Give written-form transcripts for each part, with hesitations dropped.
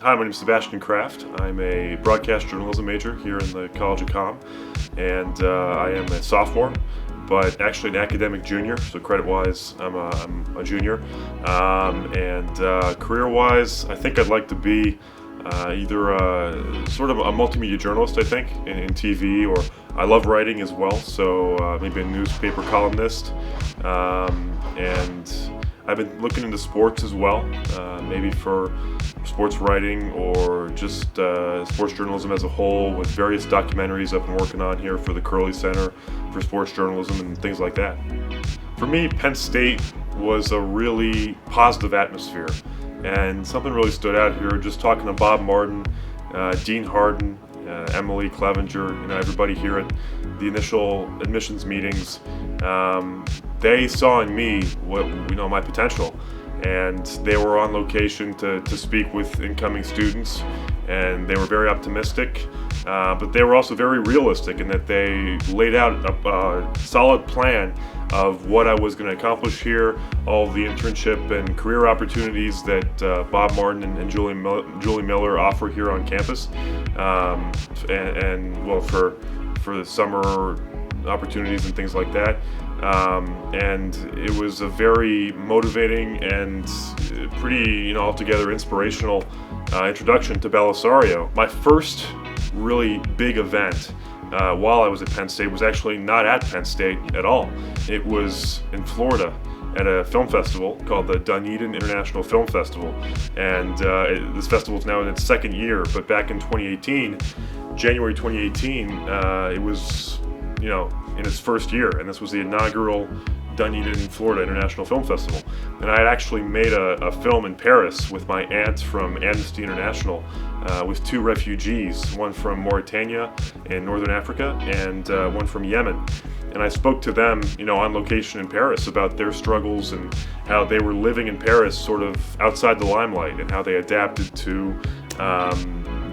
Hi, my name is Sébastien Kraft. I'm a broadcast journalism major here in the College of Com, and I am a sophomore, but actually an academic junior. So credit-wise, I'm a junior, and career-wise, I think I'd like to be either sort of a multimedia journalist, I think, in TV, or I love writing as well, so maybe a newspaper columnist, and I've been looking into sports as well, maybe for sports writing or just sports journalism as a whole, with various documentaries I've been working on here for the Curley Center for Sports Journalism and things like that. For me, Penn State was a really positive atmosphere, and something really stood out here. Just talking to Bob Martin, Dean Harden, Emily Clevenger, everybody here at the initial admissions meetings, they saw in me my potential, and they were on location to speak with incoming students, and they were very optimistic, but they were also very realistic in that they laid out a solid plan of what I was going to accomplish here, all the internship and career opportunities that Bob Martin and Julie Miller offer here on campus, and for the summer opportunities and things like that. And it was a very motivating and pretty, altogether inspirational introduction to Bellisario. My first really big event while I was at Penn State was actually not at Penn State at all. It was in Florida at a film festival called the Dunedin International Film Festival. And this festival is now in its second year, but back in 2018, January 2018, it was, in its first year, and this was the inaugural Dunedin, Florida International Film Festival. And I had actually made a film in Paris with my aunt from Amnesty International, with two refugees, one from Mauritania in Northern Africa and one from Yemen. And I spoke to them, on location in Paris about their struggles and how they were living in Paris sort of outside the limelight, and how they adapted to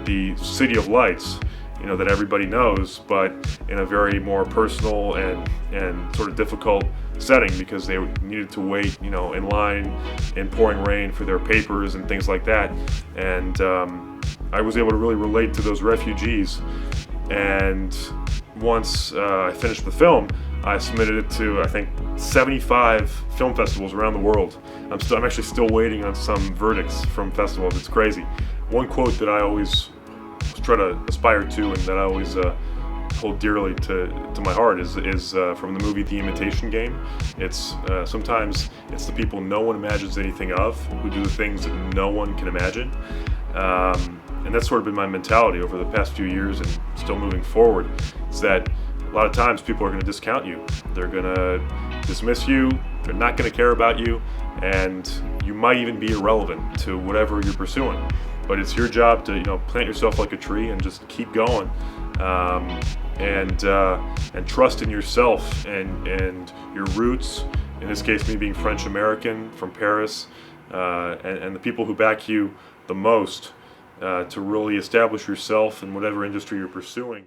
the City of Lights, that everybody knows, but in a very more personal and sort of difficult setting, because they needed to wait, in line in pouring rain for their papers and things like that. And I was able to really relate to those refugees. And once I finished the film, I submitted it to, I think, 75 film festivals around the world. I'm actually still waiting on some verdicts from festivals. It's crazy. One quote that I always try to aspire to, and that I always hold dearly to my heart, is from the movie The Imitation Game. It's sometimes it's the people no one imagines anything of who do the things that no one can imagine, and that's sort of been my mentality over the past few years, and still moving forward. It's that a lot of times people are going to discount you, they're going to dismiss you, they're not going to care about you, and you might even be irrelevant to whatever you're pursuing. But it's your job to, plant yourself like a tree and just keep going, and trust in yourself and your roots. In this case, me being French American from Paris, and the people who back you the most, to really establish yourself in whatever industry you're pursuing.